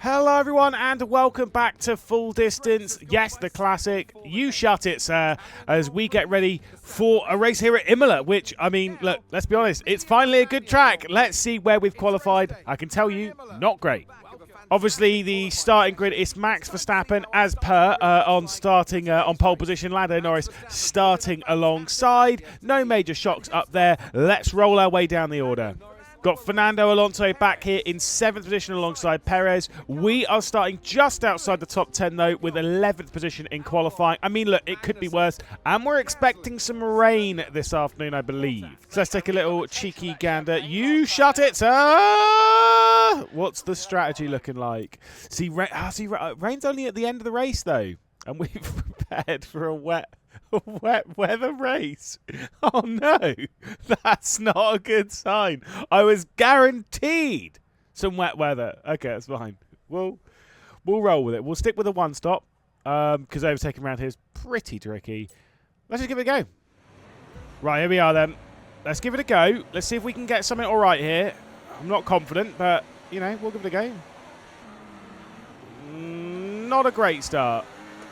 Hello everyone and welcome back to Full Distance. Yes, the classic. You shut it, sir, as we get ready for a race here at Imola, which, I mean, look, let's be honest, it's finally a good track. Let's see where we've qualified. I can tell you, not great. Obviously, the starting grid is Max Verstappen as per on pole position. Lando Norris starting alongside. No major shocks up there. Let's roll our way down the order. Got Fernando Alonso back here in 7th position alongside Perez. We are starting just outside the top 10 though, with 11th position in qualifying. I mean, look, it could be worse. And we're expecting some rain this afternoon, I believe. So let's take a little cheeky gander. You shut it, sir! What's the strategy looking like? See, rain's only at the end of the race though. And we've prepared for a wet weather race. Oh no, that's not a good sign. I was guaranteed some wet weather. Okay, that's fine. We'll roll with it. We'll stick with a one stop because overtaking around here is pretty tricky. Let's just give it a go. Right, here we are then. Let's give it a go. Let's see if we can get something all right here. I'm not confident, but you know, we'll give it a go. Not a great start.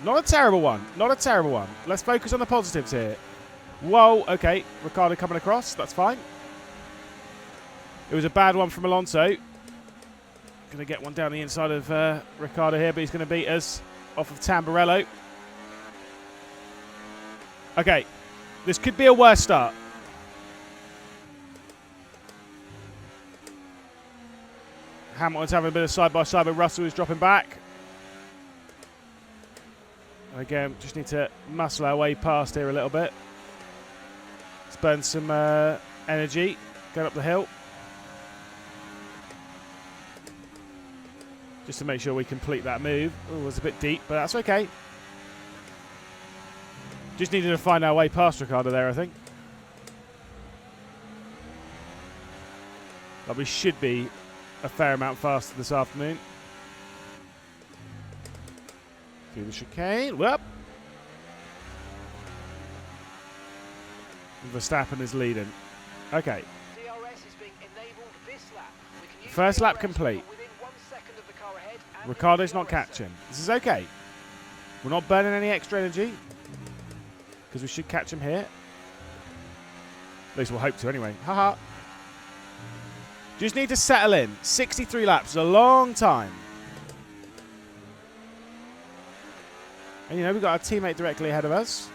Not a terrible one. Not a terrible one. Let's focus on the positives here. Whoa, okay. Ricciardo coming across. That's fine. It was a bad one from Alonso. Going to get one down the inside of Ricciardo here, but he's going to beat us off of Tamburello. Okay. This could be a worse start. Hamilton's having a bit of side-by-side, but Russell is dropping back. Again, just need to muscle our way past here a little bit. Let's burn some energy going up the hill. Just to make sure we complete that move. Oh, it was a bit deep, but that's okay. Just needed to find our way past Ricciardo there, I think. But we should be a fair amount faster this afternoon. Through the chicane. Whoop. Verstappen is leading. Okay. First lap complete. Ricciardo's not catching. This is okay. We're not burning any extra energy because we should catch him here. At least we'll hope to anyway. Haha. Just need to settle in. 63 laps is a long time. And, you know, we've got our teammate directly ahead of us.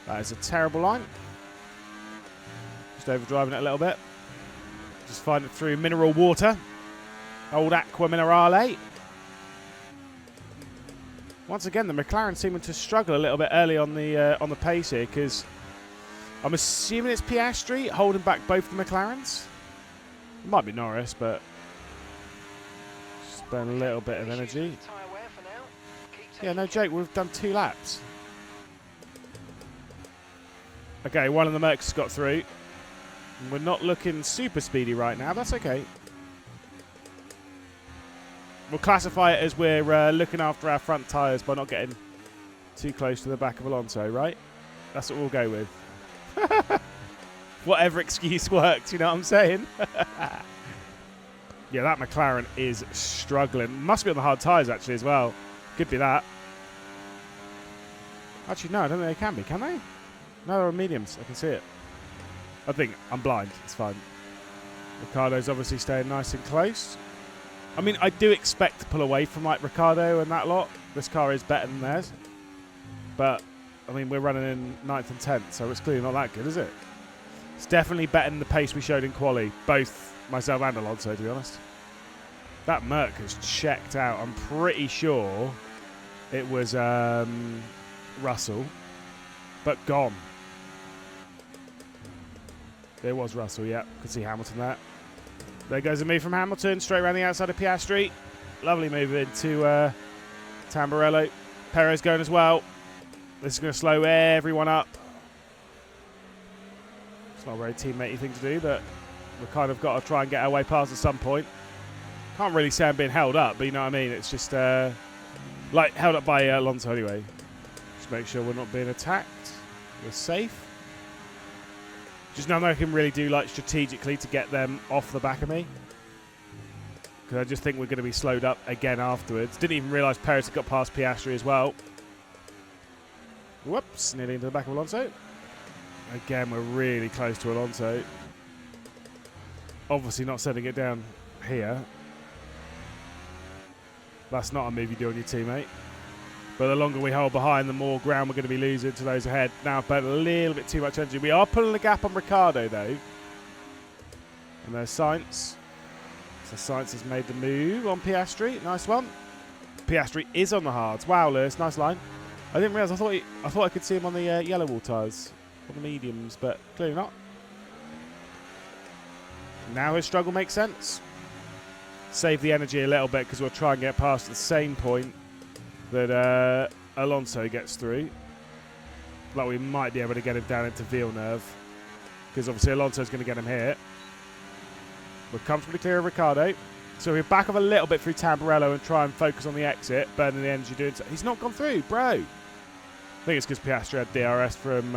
That is a terrible line. Just overdriving it a little bit. Just find it through mineral water. Old Aqua Minerale. Once again, the McLaren seeming to struggle a little bit early on the pace here, because I'm assuming it's Piastri holding back both the McLarens. It might be Norris, but just burn a little bit of energy. Yeah, no joke, we've done 2 laps. Okay, one of the Mercs has got through. We're not looking super speedy right now, but that's okay. We'll classify it as we're looking after our front tyres by not getting too close to the back of Alonso, right? That's what we'll go with. Whatever excuse works, you know what I'm saying? Yeah, that McLaren is struggling. Must be on the hard tyres, actually, as well. Could be that. Actually, no, I don't think they can they? No, they're on mediums. I can see it. I think I'm blind. It's fine. Ricciardo's obviously staying nice and close. I mean, I do expect to pull away from, like, Ricciardo and that lot. This car is better than theirs. But, I mean, we're running in 9th and 10th, so it's clearly not that good, is it? It's definitely better than the pace we showed in quali. Both myself and Alonso, to be honest. That Merc has checked out. I'm pretty sure it was Russell, but gone. There was Russell, yeah. Could see Hamilton there. There goes a move from Hamilton, straight around the outside of Piastri. Lovely move into Tamburello. Perez going as well. This is going to slow everyone up. It's not a very teammatey thing to do, but we've kind of got to try and get our way past at some point. Can't really say I'm being held up, but you know what I mean? It's just, like, held up by Alonso anyway. Just make sure we're not being attacked. We're safe. Just nothing I can really do, like, strategically to get them off the back of me. because I just think we're going to be slowed up again afterwards. Didn't even realise Perez had got past Piastri as well. Whoops, nearly into the back of Alonso. Again, we're really close to Alonso. Obviously not setting it down here. That's not a move you do on your teammate. But the longer we hold behind, the more ground we're going to be losing to those ahead. Now, but a little bit too much energy. We are pulling the gap on Ricciardo, though. And there's Sainz. So Sainz has made the move on Piastri. Nice one. Piastri is on the hards. Wow, Lewis, nice line. I didn't realise. I thought I could see him on the yellow wall tyres, on the mediums, but clearly not. Now his struggle makes sense. Save the energy a little bit because we'll try and get past the same point that Alonso gets through. Like we might be able to get him down into Villeneuve because obviously Alonso's going to get him here. We're comfortably clear of Ricciardo. So we're back off a little bit through Tamburello and try and focus on the exit, burning the energy doing so. He's not gone through, bro. I think it's because Piastri had DRS from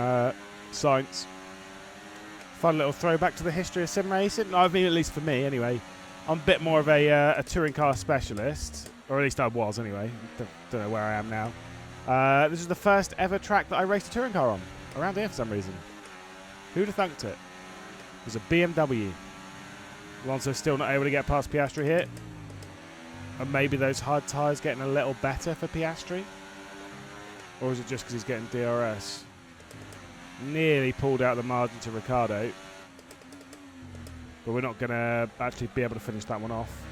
Sainz. Fun little throwback to the history of sim racing. I mean, at least for me, anyway. I'm a bit more of a touring car specialist, or at least I was, anyway. Don't know where I am now. This is the first ever track that I raced a touring car on, around here for some reason. Who'd have thunked it? It was a BMW. Alonso's still not able to get past Piastri here. And maybe those hard tyres getting a little better for Piastri? Or is it just because he's getting DRS? Nearly pulled out the margin to Ricciardo. But we're not going to actually be able to finish that one off.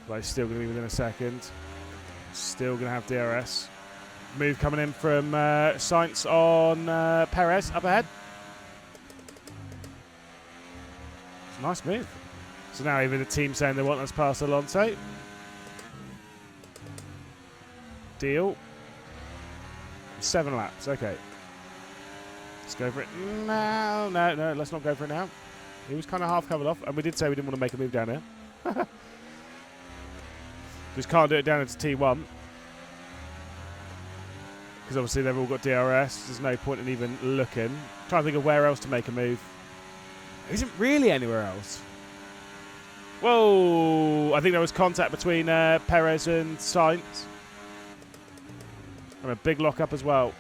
But it's still going to be within a second. Still going to have DRS. Move coming in from Sainz on Perez up ahead. It's a nice move. So now even the team saying they want us past Alonso. Deal. 7 laps, okay. Let's go for it. No, let's not go for it now. He was kind of half covered off, and we did say we didn't want to make a move down here. Just can't do it down into T1. Because obviously they've all got DRS. There's no point in even looking. Trying to think of where else to make a move. There isn't really anywhere else. Whoa! I think there was contact between Perez and Sainz. And a big lock-up as well.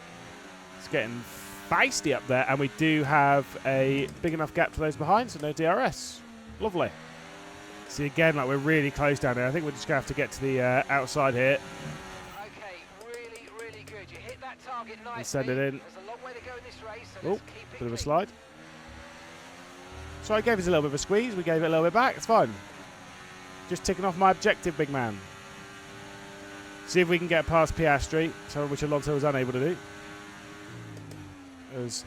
It's getting feisty up there, and we do have a big enough gap to those behind, so no DRS. Lovely. See, again, like we're really close down there. I think we're just going to have to get to the outside here. Okay, really good. You hit that target nicely. And send it in. There's a long way to go in this race, so Oh, bit of a slide. So I gave us a little bit of a squeeze. We gave it a little bit back. It's fine. Just ticking off my objective, big man. See if we can get past Piastri, which Alonso was unable to do. There's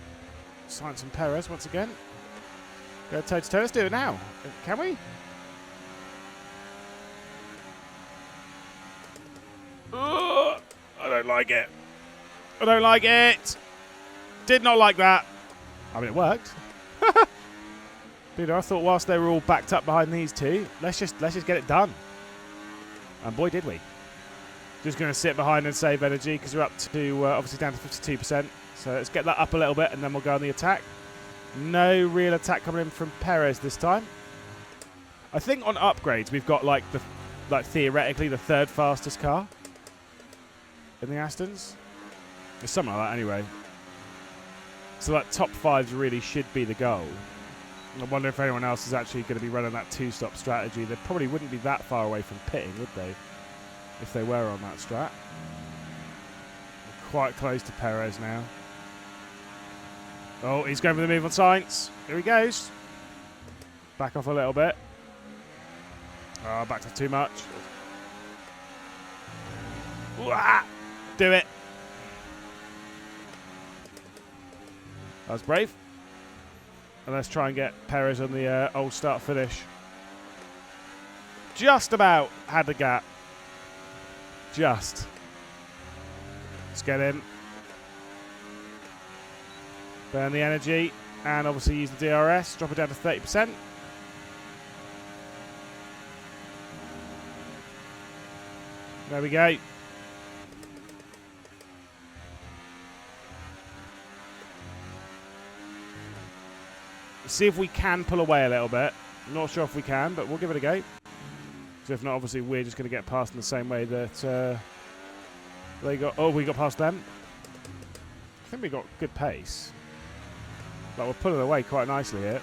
Sainz and Perez once again. Go toe to toe. Let's do it now. Can we? I don't like it. I don't like it. Did not like that. I mean, it worked. But I thought whilst they were all backed up behind these two, let's just get it done. And boy, did we. Just going to sit behind and save energy because we're up to obviously down to 52%. So let's get that up a little bit and then we'll go on the attack. No real attack coming in from Perez this time. I think on upgrades we've got like theoretically the third fastest car in the Astons. It's something like that anyway. So that top 5 really should be the goal. I wonder if anyone else is actually going to be running that 2-stop strategy. They probably wouldn't be that far away from pitting, would they? If they were on that strat. We're quite close to Perez now. Oh, he's going for the move on Sainz. Here he goes. Back off a little bit. Oh, backed off too much. Wah! Do it. That was brave. And let's try and get Perez on the old start finish. Just about had the gap. Just. Let's get in. Burn the energy. And obviously use the DRS. Drop it down to 30%. There we go. See if we can pull away a little bit. I'm not sure if we can, but we'll give it a go. Because if not, obviously we're just going to get past in the same way that they got. Oh, we got past them. I think we got good pace. But we're pulling away quite nicely here.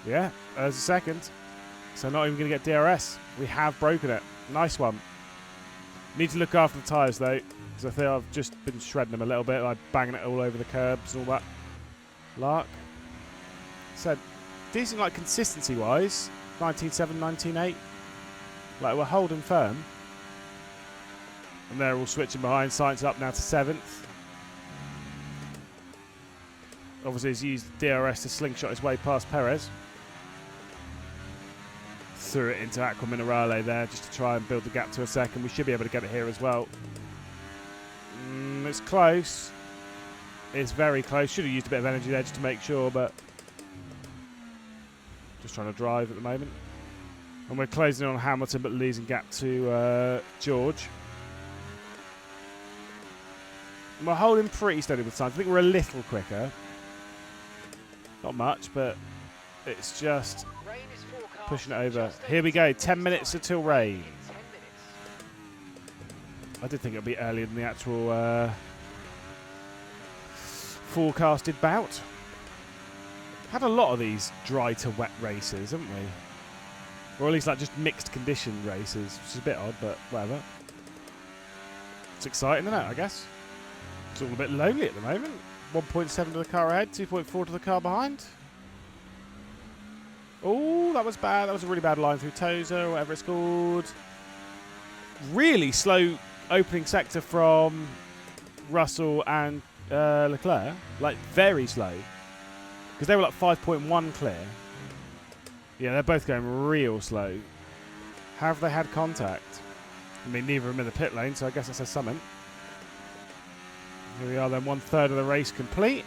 Yeah, there's a second. So not even going to get DRS. We have broken it. Nice one. Need to look after the tyres though, because I think I've just been shredding them a little bit, like banging it all over the curbs and all that lark. So decent, like consistency wise, 19.7, 19.8. Like we're holding firm. And they're all switching behind. Science up now to 7th. Obviously he's used DRS to slingshot his way past Perez. Threw it into Aqua Minerale there just to try and build the gap to a second. We should be able to get it here as well. It's close. It's very close. Should have used a bit of energy there just to make sure, but just trying to drive at the moment. And we're closing on Hamilton but losing gap to George. And we're holding pretty steady with time. I think we're a little quicker. Not much, but it's just pushing it over. Here we go. 10 minutes until rain. I did think it would be earlier than the actual forecasted bout. Had a lot of these dry to wet races, haven't we? Or at least like just mixed condition races, which is a bit odd, but whatever. It's exciting, isn't it, I guess? It's all a bit lonely at the moment. 1.7 to the car ahead, 2.4 to the car behind. Oh, that was bad. That was a really bad line through Toza or whatever it's called. Really slow opening sector from Russell and Leclerc. Like, very slow. Because they were like 5.1 clear. Yeah, they're both going real slow. How have they had contact? I mean, neither of them in the pit lane, so I guess that says something. Here we are then, 1/3 of the race complete.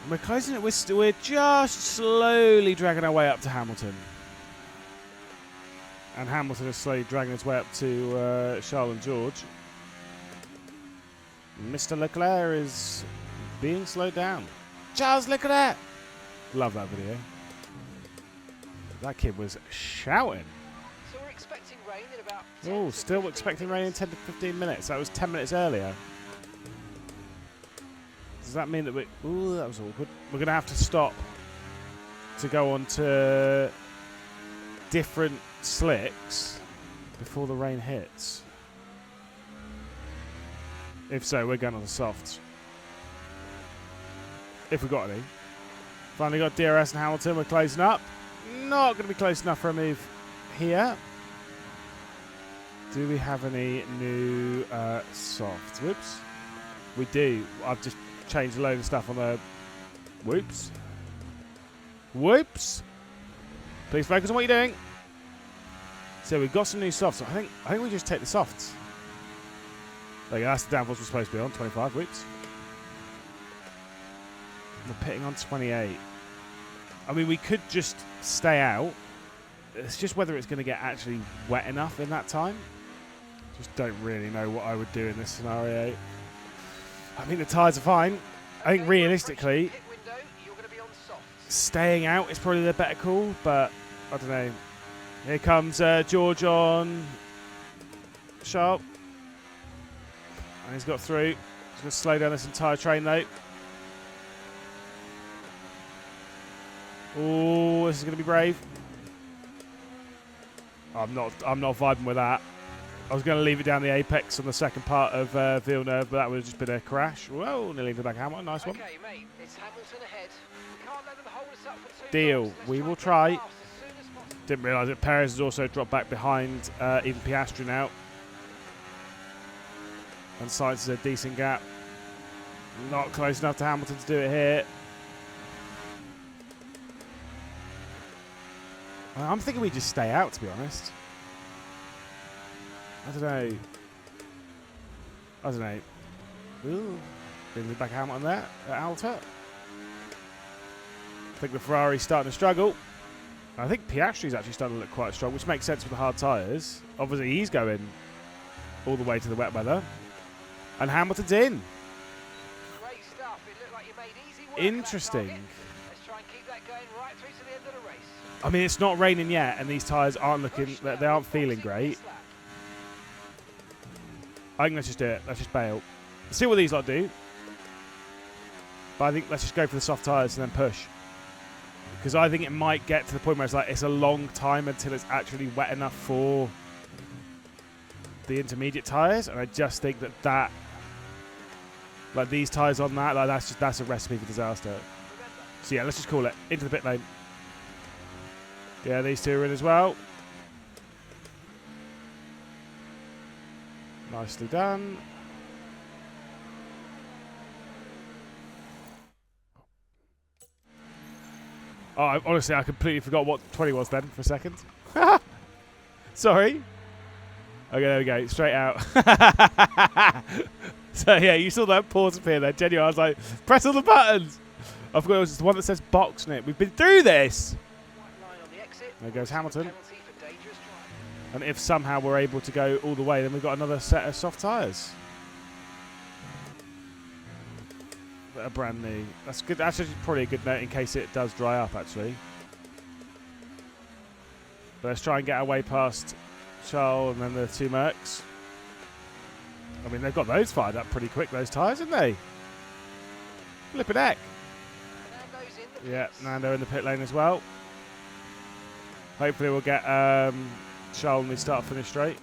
And we're closing it. We're just slowly dragging our way up to Hamilton. And Hamilton is slowly dragging his way up to Charles and George. Mr. Leclerc is being slowed down. Charles Leclerc! Love that video. That kid was shouting. So we're expecting rain in about Oh, still expecting rain in 10 to 15 minutes. That was 10 minutes earlier. Does that mean that we... Ooh, that was awkward. We're going to have to stop to go on to different slicks before the rain hits. If so, we're going on the softs. If we got any. Finally got DRS and Hamilton. We're closing up. Not going to be close enough for a move here. Do we have any new softs? Whoops. We do. I've just changed a load of stuff on the... Whoops. Whoops. Please focus on what you're doing. So we've got some new softs. I think we just take the softs. There you go. That's the downforce we're supposed to be on. 25. Whoops. We're pitting on 28. I mean, we could just stay out. It's just whether it's going to get actually wet enough in that time. Just don't really know what I would do in this scenario. I mean, the tyres are fine. I think realistically, staying out is probably the better call, but I don't know. Here comes George on Sharp. And he's got through. He's going to slow down this entire train, though. Oh, this is going to be brave. I'm not vibing with that. I was going to leave it down the apex on the second part of Villeneuve, but that would have just been a crash. Whoa, nearly into the back Hamilton. Nice one. Okay, mate, it's Hamilton ahead. We can't let them hold us up for too Deal. long, so let's We will and try. get fast as soon as possible. Didn't realise that Perez has also dropped back behind even Piastri now. And Sainz is a decent gap. Not close enough to Hamilton to do it here. I'm thinking we just stay out, to be honest. I don't know. Ooh. Brings it back Hamilton there at Alta. I think the Ferrari's starting to struggle. I think Piastri's actually starting to look quite strong, which makes sense with the hard tyres. Obviously, he's going all the way to the wet weather. And Hamilton's in. Great stuff. It looked like you made easy work Interesting. of that target. Let's try and keep that that going right through to the end of the race. I mean, it's not raining yet, and these tyres aren't looking, they aren't feeling great. I think let's just do it. Let's just bail. See what these lot do. But I think let's just go for the soft tyres and then push. Because I think it might get to the point where it's like, it's a long time until it's actually wet enough for the intermediate tyres. And I just think that like these tyres on that, like that's a recipe for disaster. So yeah, let's just call it. Into the pit lane. Yeah, these two are in as well. Nicely done. Oh, honestly, I completely forgot what 20 was then for a second. Sorry. Okay, there we go. Straight out. So, yeah, you saw that pause appear there. Genuine, I was like, press all the buttons. I forgot it was the one that says box in it. We've been through this. There goes Hamilton. And if somehow we're able to go all the way, then we've got another set of soft tyres. That are brand new. That's good. That's actually probably a good note in case it does dry up, actually. But let's try and get our way past Charles and then the two Mercs. I mean, they've got those fired up pretty quick, those tyres, haven't they? Flippin' heck. Yeah, Nando in the pit lane as well. Hopefully we'll get Charles and we start finish straight.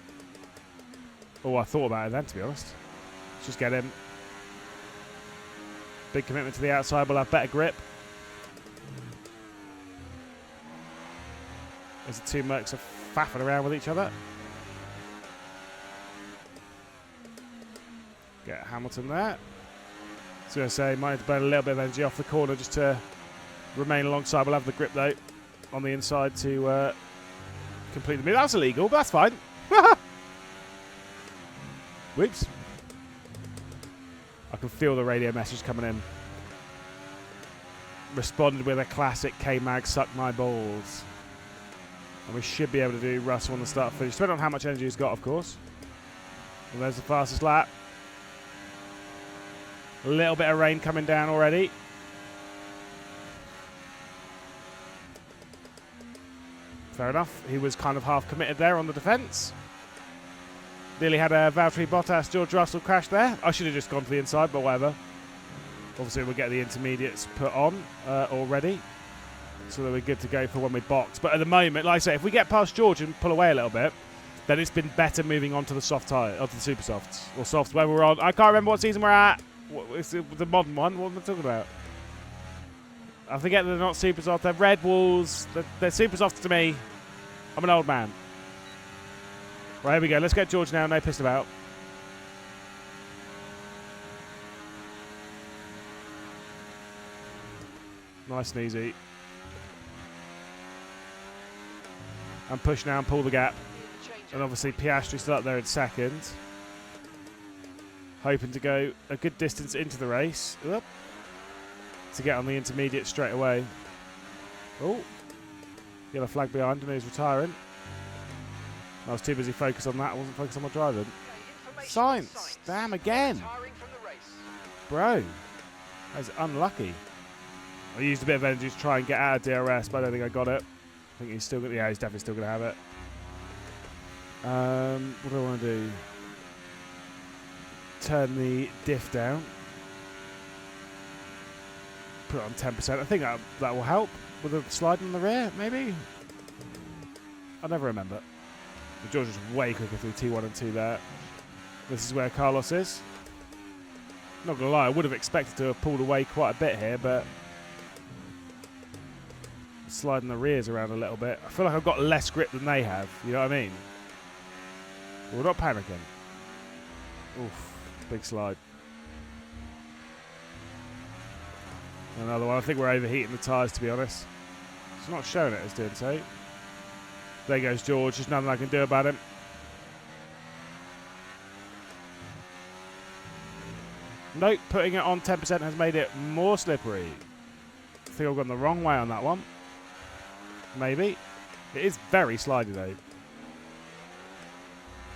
Oh, I thought about it then, to be honest. Let's just get him. Big commitment to the outside. We'll have better grip. As the two Mercs are faffing around with each other. Get Hamilton there. I was going to say, might have to burn a little bit of energy off the corner just to remain alongside. We'll have the grip, though, on the inside to complete the move. That was illegal, but that's fine. Whoops. I can feel the radio message coming in. Responded with a classic K-Mag suck my balls. And we should be able to do Russell on the start finish. Depending on how much energy he's got, of course. And there's the fastest lap. A little bit of rain coming down already. Fair enough. He was kind of half committed there on the defence. Nearly had a Valtteri Bottas, George Russell crash there. I should have just gone for the inside, but whatever. Obviously, we'll get the intermediates put on already. So that we're good to go for when we box. But at the moment, like I say, if we get past George and pull away a little bit, then it's been better moving on to the soft tyre, onto the super softs. Or softs, where we're on. I can't remember what season we're at. It's the modern one. What am I talking about? I forget they're not super soft. They're red walls. They're super soft to me. I'm an old man. Right, here we go. Let's get George now. No pissed about. Nice and easy. And push now and pull the gap. And obviously Piastri's still up there in second. Hoping to go a good distance into the race. Oop. To get on the intermediate straight away. Oh. Yellow flag behind and he's retiring. I was too busy focused on that. I wasn't focused on my driving. Science. Damn again. Bro. That was unlucky. I used a bit of energy to try and get out of DRS, but I don't think I got it. I think he's still going to... Yeah, he's definitely still going to have it. What do I want to do? Turn the diff down. Put it on 10%. I think that will help with the slide in the rear, maybe? I never remember. But George is way quicker through T1 and 2 there. This is where Carlos is. Not going to lie, I would have expected to have pulled away quite a bit here, but... sliding the rears around a little bit. I feel like I've got less grip than they have. You know what I mean? But we're not panicking. Oof. Big slide. Another one. I think we're overheating the tyres, to be honest. It's not showing it as doing so. There goes George. There's nothing I can do about him. Nope. Putting it on 10% has made it more slippery. I think I've gone the wrong way on that one. Maybe. It is very slidey, though.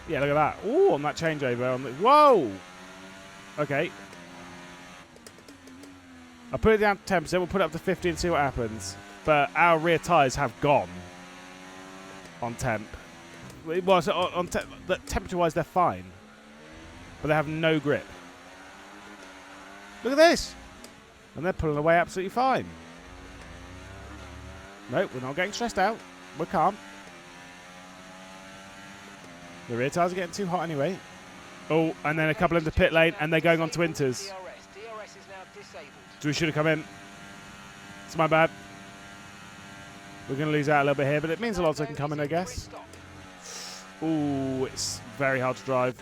Yeah, look at that. Ooh, on that changeover. Whoa! Okay. I'll put it down to 10%. We'll put it up to 50 and see what happens. but our rear tyres have gone on temp. Well, so temperature-wise, they're fine, but they have no grip. Look at this, and they're pulling away absolutely fine. Nope, we're not getting stressed out. We're calm. The rear tyres are getting too hot anyway. Oh, and then a couple into pit lane, and they're going on to inters. So we should have come in. It's my bad. We're going to lose out a little bit here, but it means a lot so I can come in, I guess. Ooh, it's very hard to drive.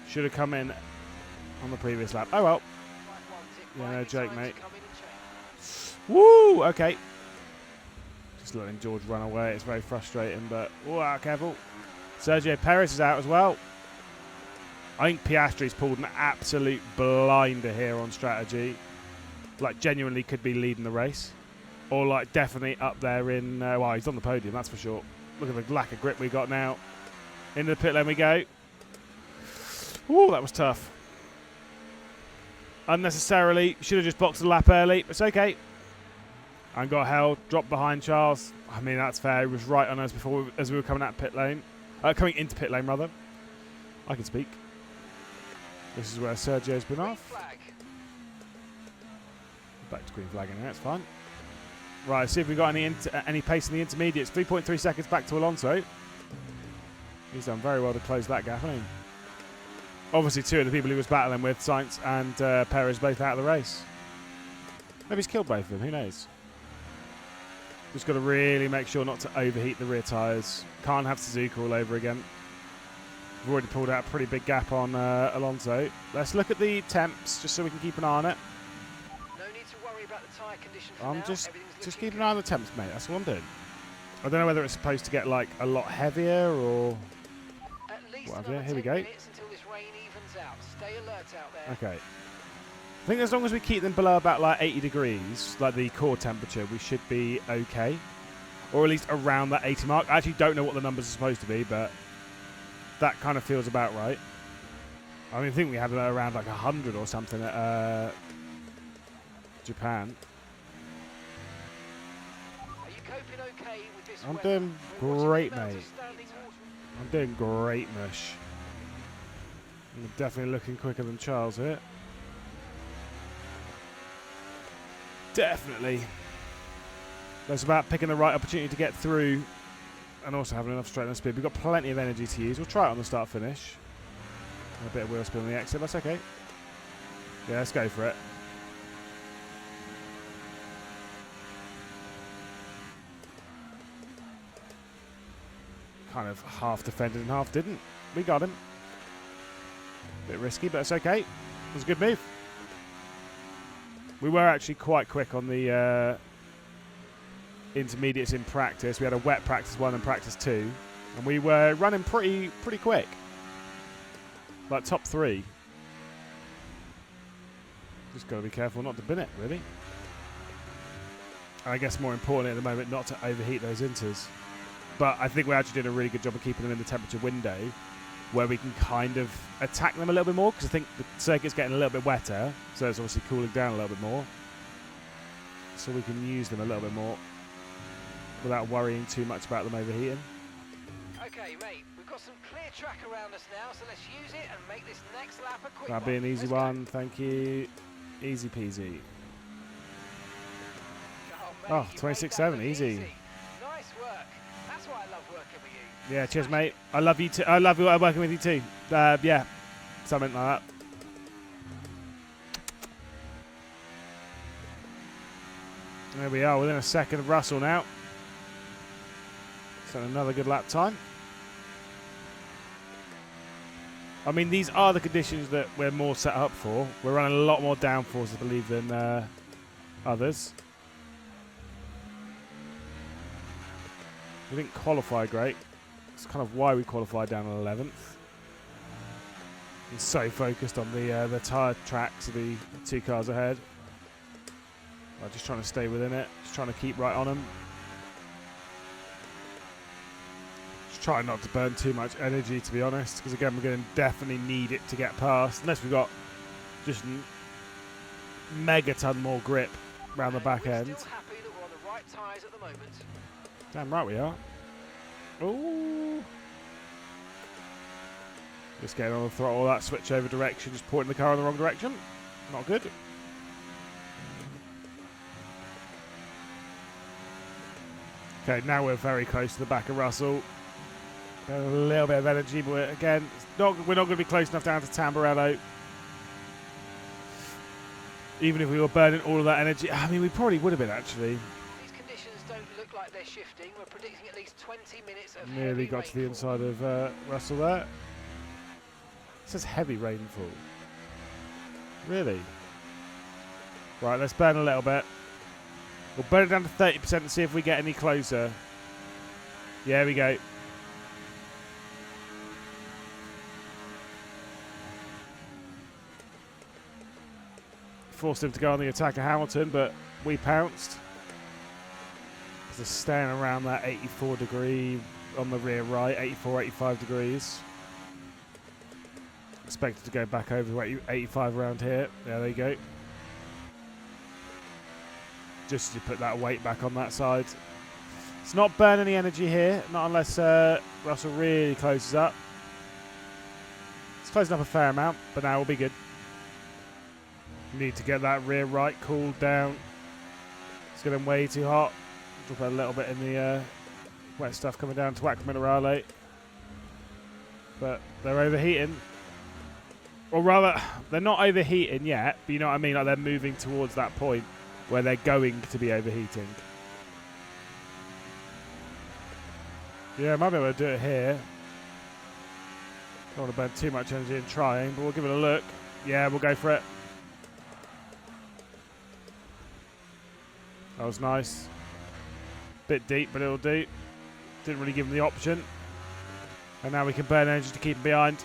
Should have come in on the previous lap. Oh, well. Yeah, no joke, mate. Woo! Okay. Just letting George run away. It's very frustrating, but... Wow, careful. Sergio Perez is out as well. I think Piastri's pulled an absolute blinder here on strategy. Like, genuinely could be leading the race. Or, like, definitely up there in... well, he's on the podium, that's for sure. Look at the lack of grip we got now. Into the pit lane we go. Ooh, that was tough. Unnecessarily. Should have just boxed the lap early. It's okay. And got held. Dropped behind Charles. I mean, that's fair. He was right on us before as we were coming out pit lane. Coming into pit lane, rather. I can speak. This is where Sergio's been off. Back to green flag in there. It's fine. Right, see if we've got any pace in the intermediates. 3.3 seconds back to Alonso. He's done very well to close that gap, hasn't he? Obviously, two of the people he was battling with, Sainz and Perez, both out of the race. Maybe he's killed both of them. Who knows? Just got to really make sure not to overheat the rear tyres. Can't have Suzuka all over again. We've already pulled out a pretty big gap on Alonso. Let's look at the temps, just so we can keep an eye on it. No need to worry about the tyre condition for I'm now. just keeping an eye on the temps, mate. That's what I'm doing. I don't know whether it's supposed to get like a lot heavier or whatever. Here we go. Until this rain evens out. Stay alert out there. Okay. I think as long as we keep them below about like 80 degrees, like the core temperature, we should be okay. Or at least around that 80 mark. I actually don't know what the numbers are supposed to be, but that kind of feels about right. I mean, I think we had around like 100 or something at Japan. Are you coping okay with this I'm weather? doing We're watching great, the amount of mate. standing water. I'm doing great, Mush. I'm definitely looking quicker than Charles here. Definitely. That's about picking the right opportunity to get through and also having enough strength and speed. We've got plenty of energy to use. We'll try it on the start-finish. A bit of wheel spin on the exit. That's okay. Yeah, let's go for it. Kind of half defended and half didn't. We got him. Bit risky, but it's okay. It was a good move. We were actually quite quick on the intermediates in practice. We had a wet practice 1 and practice 2, and we were running pretty quick, like top 3. Just got to be careful not to bin it, really. And I guess more importantly at the moment, not to overheat those inters. But I think we're actually doing a really good job of keeping them in the temperature window where we can kind of attack them a little bit more, because I think the circuit's getting a little bit wetter, so it's obviously cooling down a little bit more. So we can use them a little bit more without worrying too much about them overheating. Okay, mate, we've got some clear track around us now, so let's use it and make this next lap a quick That'll be an easy Let's go. one, thank you. Easy peasy. Oh, Oh, mate, you made that 26.7, look easy. Nice work. That's why I love working with you. Yeah, cheers, Smashed mate. it. I love you too. I love working with you too. Yeah, something like that. There we are, within a second of Russell now. So another good lap time. I mean, these are the conditions that we're more set up for. We're running a lot more downforce, I believe, than others. We didn't qualify great. It's kind of why we qualified down on 11th. And so focused on the tyre tracks of the 2 cars ahead. I'm just trying to stay within it. Just trying to keep right on them. Just trying not to burn too much energy, to be honest, because again, we're going to definitely need it to get past, unless we've got just megaton more grip around the back We're end. still happy that we're on the right right tyres at the moment. Damn right we are. Ooh. Just getting on the throttle, that switch over direction, just pointing the car in the wrong direction. Not good. Okay, now we're very close to the back of Russell. Got a little bit of energy, but again, we're not going to be close enough down to Tamburello. Even if we were burning all of that energy, I mean, we probably would have been actually. These conditions don't look like they're shifting. We're predicting at least 20 minutes of Nearly heavy got to the rainfall. inside of Russell there. It says heavy rainfall. Really? Right, let's burn a little bit. We'll burn it down to 30% and see if we get any closer. Yeah, here we go. Forced him to go on the attack of Hamilton, but we pounced. Just staying around that 84 degree on the rear right, 84, 85 degrees. Expected to go back over to 85 around here. Yeah, there you go. Just to put that weight back on that side. It's not burning any energy here, not unless Russell really closes up. It's closing up a fair amount, but now we'll be good. Need to get that rear right cooled down. It's getting way too hot. Drop a little bit in the wet stuff coming down to Acqua Minerale. But they're overheating. Or rather, they're not overheating yet, but you know what I mean? Like they're moving towards that point where they're going to be overheating. Yeah, I might be able to do it here. Don't want to burn too much energy in trying, but we'll give it a look. Yeah, we'll go for it. That was nice. Bit deep, but it'll do. Didn't really give them the option. And now we can burn energy to keep them behind.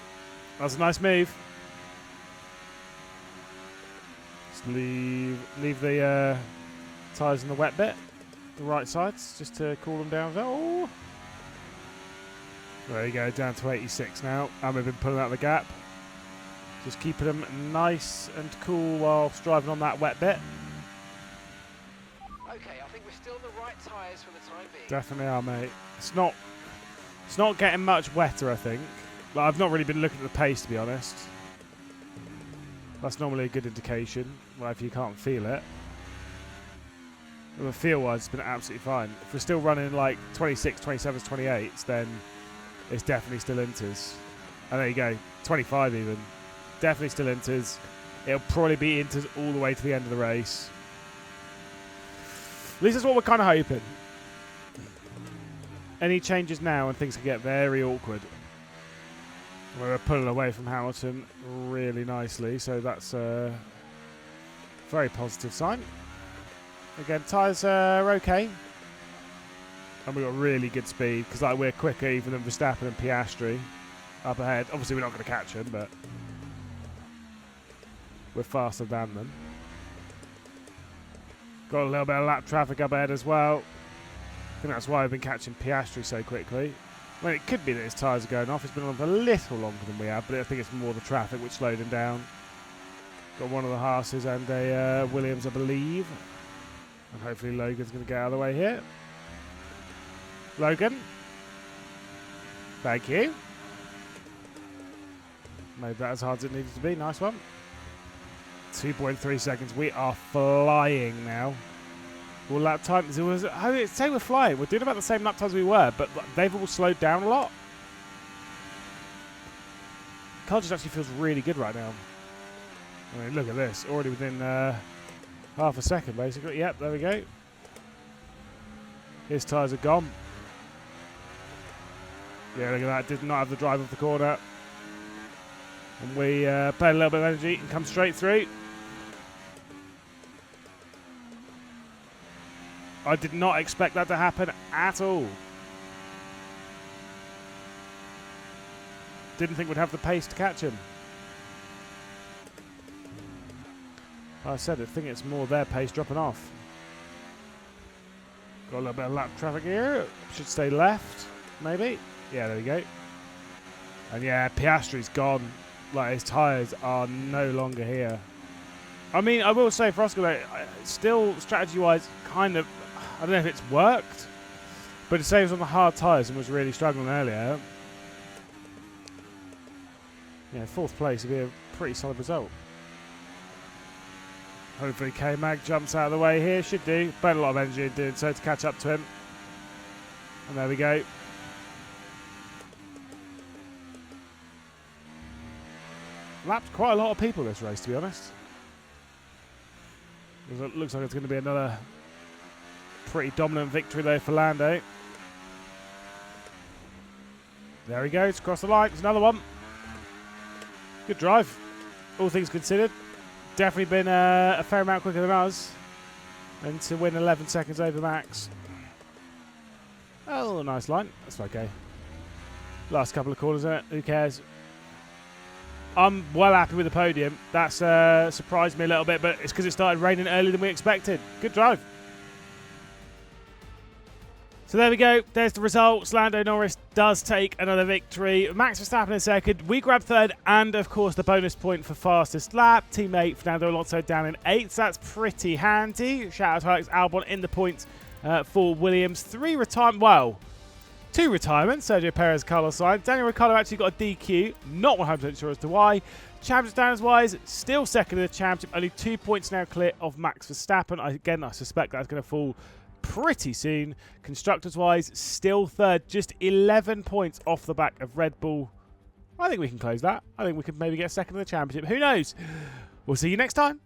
That's a nice move. Just leave the tyres in the wet bit, the right sides, just to cool them down. Oh, there you go, down to 86 now. And we've been pulling out the gap. Just keeping them nice and cool whilst driving on that wet bit. Okay, I think we're still in the right tyres for the time being. Definitely are, mate. It's not getting much wetter, I think. But I've not really been looking at the pace, to be honest. That's normally a good indication, well, if you can't feel it. But feel-wise, it's been absolutely fine. If we're still running like 26, 27s, 28s, then it's definitely still inters. And there you go, 25 even. Definitely still inters. It'll probably be inters all the way to the end of the race. At least that's what we're kind of hoping. Any changes now and things can get very awkward. We're pulling away from Hamilton really nicely, so that's a very positive sign. Again, tyres are okay. And we've got really good speed, because like, we're quicker even than Verstappen and Piastri up ahead. Obviously we're not going to catch them, but we're faster than them. Got a little bit of lap traffic up ahead as well. I think that's why I've been catching Piastri so quickly. I mean, it could be that his tyres are going off. He's been on for a little longer than we have, but I think it's more the traffic which slowed him down. Got one of the Haas's and a Williams, I believe. And hopefully Logan's going to get out of the way here. Logan. Thank you. Made that as hard as it needed to be. Nice one. 2.3 seconds. We are flying now. Well, lap times. I would say we're flying. We're doing about the same lap times we were, but they've all slowed down a lot. Car just actually feels really good right now. I mean, look at this. Already within half a second, basically. Yep, there we go. His tyres are gone. Yeah, look at that. Did not have the drive off the corner. And we played a little bit of energy and come straight through. I did not expect that to happen at all. Didn't think we'd have the pace to catch him. I said, I think it's more their pace dropping off. Got a little bit of lap traffic here. Should stay left, maybe. Yeah, there we go. And yeah, Piastri's gone. Like, his tyres are no longer here. I mean, I will say for Oscar, though, still strategy-wise, kind of, I don't know if it's worked, but it saves on the hard tyres and was really struggling earlier. Yeah, 4th place would be a pretty solid result. Hopefully K-Mag jumps out of the way here. Should do. Burn a lot of energy in doing so to catch up to him. And there we go. Lapped quite a lot of people this race, to be honest. It looks like it's going to be another pretty dominant victory though for Lando. There he goes, across the line. It's another one. Good drive, all things considered. Definitely been a fair amount quicker than us. And to win 11 seconds over Max. Oh, nice line. That's okay. Last couple of corners, isn't it? Who cares? I'm well happy with the podium. That's surprised me a little bit, but it's because it started raining earlier than we expected. Good drive. So there we go. There's the results. Lando Norris does take another victory. Max Verstappen in second. We grabbed third, and of course the bonus point for fastest lap. Teammate Fernando Alonso down in 8th. So that's pretty handy. Shout out to Alex Albon in the points for Williams. 3 retirement. Well, 2 retirements. Sergio Perez, Carlos Sainz. Daniel Ricciardo actually got a DQ. Not 100% sure as to why. Championship standings-wise, still second in the championship. Only 2 points now clear of Max Verstappen. Again, I suspect that's going to fall pretty soon. Constructors-wise, still third. Just 11 points off the back of Red Bull. I think we can close that. I think we could maybe get second in the championship. Who knows? We'll see you next time.